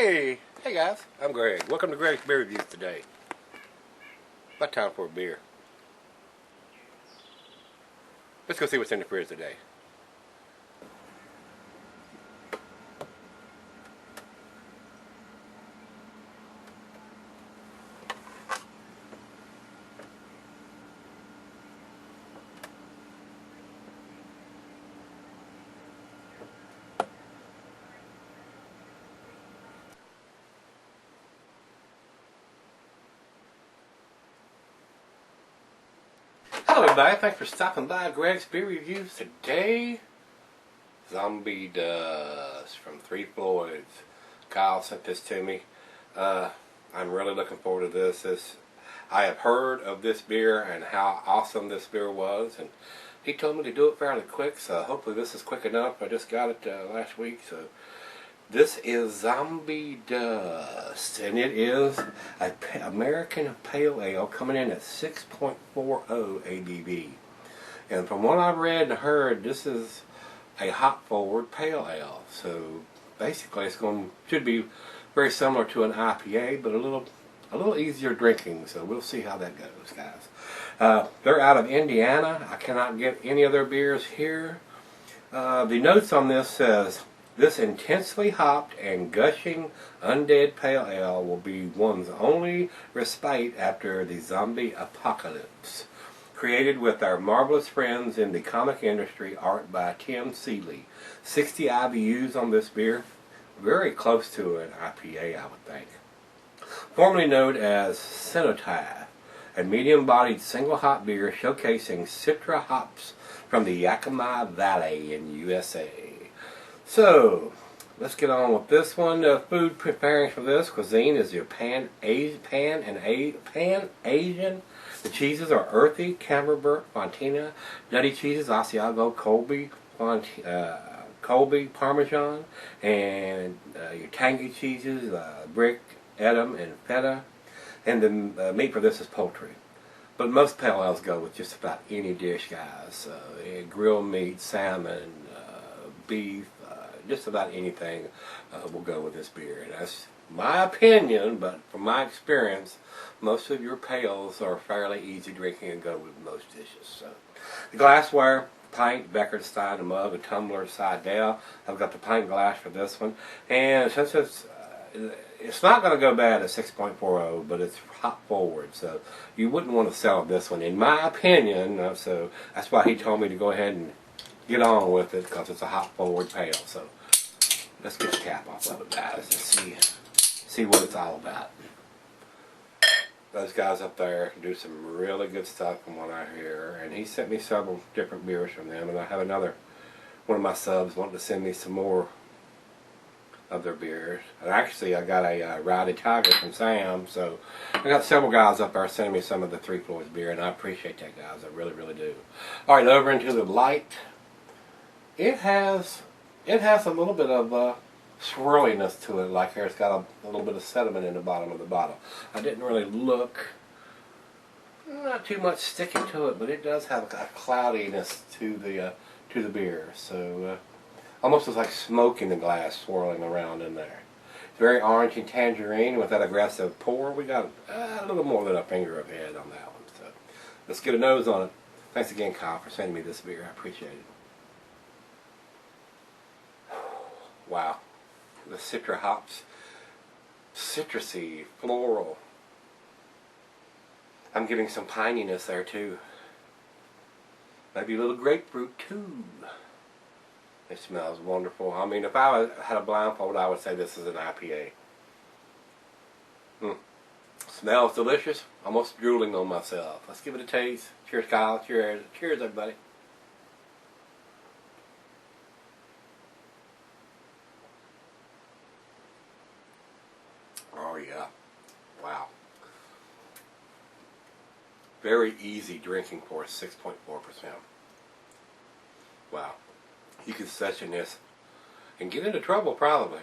Hey guys, I'm Greg. Welcome to Gregsbeerreviews today. About time for a beer. Let's go see what's in the fridge today. Hello everybody, thanks for stopping by Gregsbeerreviews today. Zombie Dust from Floyds. Kyle sent this to me. I'm really looking forward to this. I have heard of this beer and how awesome this beer was, and he told me to do it fairly quick, so hopefully this is quick enough. I just got it last week, so this is Zombie Dust, and it is an American Pale Ale coming in at 6.40 ABV. And from what I've read and heard, this is a hop-forward Pale Ale. So basically, should be very similar to an IPA, but a little easier drinking. So we'll see how that goes, guys. They're out of Indiana. I cannot get any of their beers here. The notes on this says, this intensely hopped and gushing undead pale ale will be one's only respite after the zombie apocalypse. Created with our marvelous friends in the comic industry, art by Tim Seeley. 60 IBUs on this beer. Very close to an IPA, I would think. Formerly known as Cenotaph, a medium-bodied single hop beer showcasing Citra hops from the Yakima Valley in USA. So, let's get on with this one. The food preparing for this cuisine is your Pan Asian. The cheeses are earthy, Camembert, Fontina, nutty cheeses, Asiago, Colby, Parmesan, and your tangy cheeses, Brick, Edam, and Feta. And the meat for this is poultry. But most pale ales go with just about any dish, guys. Grilled meat, salmon, beef, just about anything will go with this beer. And that's my opinion, but from my experience, most of your pails are fairly easy drinking and go with most dishes. So, the glassware, pint, Becker, Stein, a mug, a tumbler, side down. I've got the pint glass for this one. And since it's not going to go bad at 6.40, but it's hop forward, so you wouldn't want to sell this one, in my opinion. So that's why he told me to go ahead and get on with it, because it's a hop forward pail. So let's get the cap off of it, guys, and see what it's all about. Those guys up there do some really good stuff from what I hear, and he sent me several different beers from them, and I have another one of my subs wanting to send me some more of their beers. And actually, I got a Rowdy Tiger from Sam, so I got several guys up there sending me some of the Floyds beer, and I appreciate that, guys. I really, really do. All right, over into the light. It has a little bit of swirliness to it, like it's got a little bit of sediment in the bottom of the bottle. I didn't really look, not too much sticking to it, but it does have a cloudiness to the beer. So almost looks like smoke in the glass swirling around in there. It's very orange and tangerine with that aggressive pour. We got a little more than a finger of head on that one. So let's get a nose on it. Thanks again, Kyle, for sending me this beer. I appreciate it. Wow, the Citra hops, citrusy, floral. I'm getting some pininess there too. Maybe a little grapefruit too. It smells wonderful. I mean, if I had a blindfold, I would say this is an IPA. Smells delicious. Almost drooling on myself. Let's give it a taste. Cheers, Kyle. Cheers. Cheers, everybody. Oh yeah, wow. Very easy drinking for 6.4%. Wow. You can session this and get into trouble probably.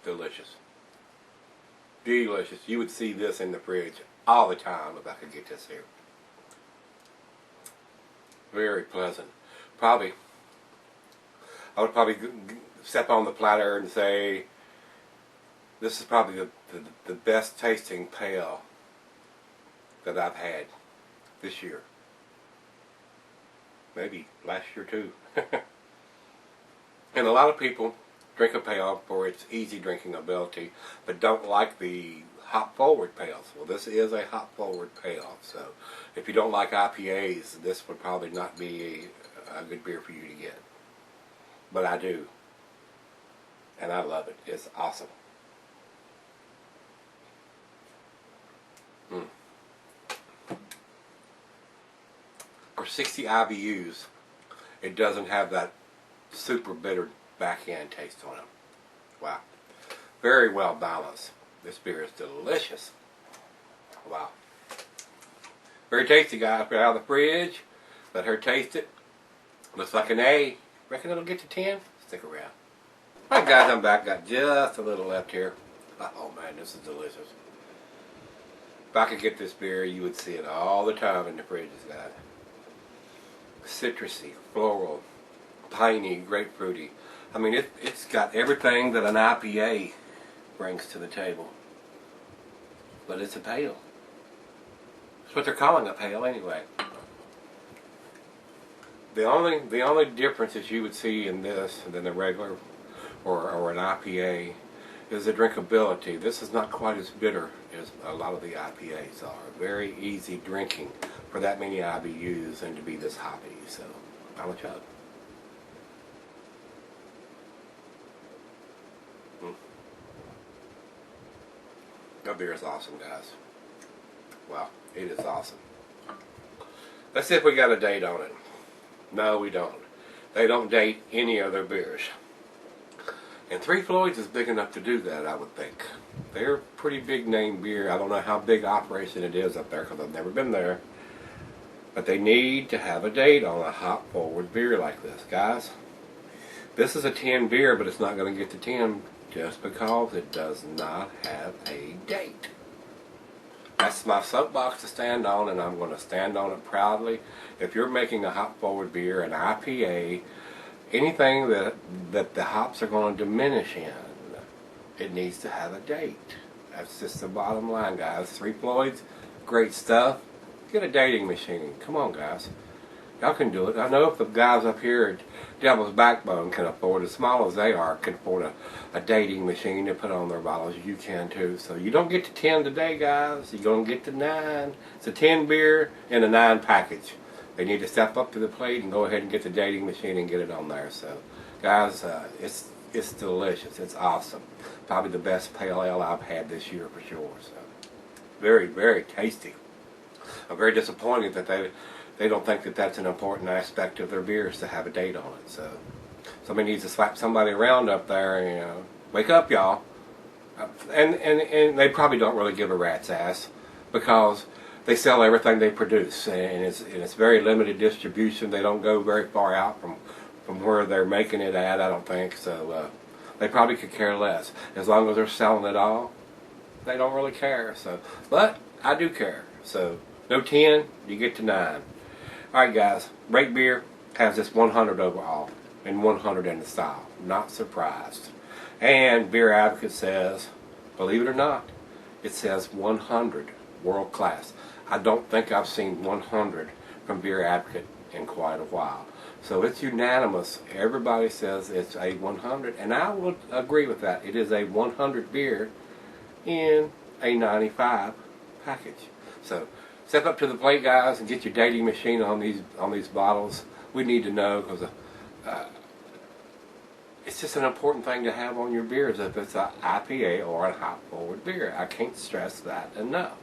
Delicious. Delicious. You would see this in the fridge all the time if I could get this here. Very pleasant. Probably, I would probably step on the platter and say, this is probably the best tasting pale that I've had this year. Maybe last year too. And a lot of people drink a pale for its easy drinking ability, but don't like the hop forward pales. Well, this is a hop forward pale, so if you don't like IPAs, this would probably not be a good beer for you to get. But I do, and I love it. It's awesome. For 60 IBUs, it doesn't have that super bitter back end taste on it. Wow. Very well balanced. This beer is delicious. Wow. Very tasty, guys. Right out of the fridge. Let her taste it. Looks like an A. Reckon it'll get to 10? Stick around. Alright guys, I'm back. Got just a little left here. Oh man, this is delicious. If I could get this beer, you would see it all the time in the fridges, guys. Citrusy, floral, piney, grapefruity. I mean, it's got everything that an IPA brings to the table. But it's a pale. That's what they're calling a pale anyway. The only difference that you would see in this than a regular or an IPA is the drinkability. This is not quite as bitter as a lot of the IPAs are. Very easy drinking for that many IBUs and to be this hoppy. So, I'm a chug. That beer is awesome, guys. Wow, it is awesome. Let's see if we got a date on it. No, we don't. They don't date any of their beers. And Three Floyds is big enough to do that, I would think. They're a pretty big name beer. I don't know how big operation it is up there because I've never been there. But they need to have a date on a hop forward beer like this, guys. This is a 10 beer, but it's not going to get to 10 just because it does not have a date. That's my soapbox to stand on, and I'm going to stand on it proudly. If you're making a hop forward beer, an IPA, anything that the hops are going to diminish in, it needs to have a date. That's just the bottom line, guys. Three Floyds, great stuff. Get a dating machine. Come on, guys. Y'all can do it. I know if the guys up here at Devil's Backbone can afford, as small as they are, can afford a dating machine to put on their bottles, you can too. So you don't get to 10 today, guys. You're going to get to 9. It's a 10 beer in a 9 package. They need to step up to the plate and go ahead and get the dating machine and get it on there. So, guys, it's delicious. It's awesome. Probably the best pale ale I've had this year for sure. So, very, very tasty. I'm very disappointed that they don't think that that's an important aspect of their beers to have a date on it. So somebody needs to slap somebody around up there and, you know, wake up, y'all. And they probably don't really give a rat's ass because they sell everything they produce, and it's very limited distribution. They don't go very far out from where they're making it at, I don't think. So they probably could care less. As long as they're selling it all, they don't really care. So, but I do care. So no 10, you get to 9. Alright guys, Rate Beer has this 100 overall and 100 in the style. Not surprised. And Beer Advocate says, believe it or not, it says 100 world class. I don't think I've seen 100 from Beer Advocate in quite a while. So it's unanimous. Everybody says it's a 100, and I will agree with that. It is a 100 beer in a 95 package. So step up to the plate, guys, and get your dating machine on these bottles. We need to know because it's just an important thing to have on your beers if it's an IPA or a hop forward beer. I can't stress that enough.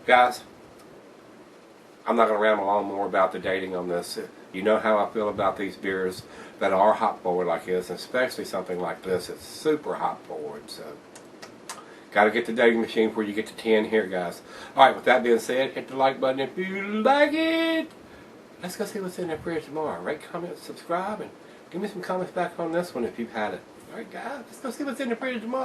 Guys, I'm not going to ramble on more about the dating on this. You know how I feel about these beers that are hop forward like this, and especially something like this. It's super hop forward. So, got to get the dating machine before you get to 10 here, guys. Alright, with that being said, hit the like button if you like it. Let's go see what's in the fridge tomorrow. Rate, comment, subscribe, and give me some comments back on this one if you've had it. Alright, guys, let's go see what's in the fridge tomorrow.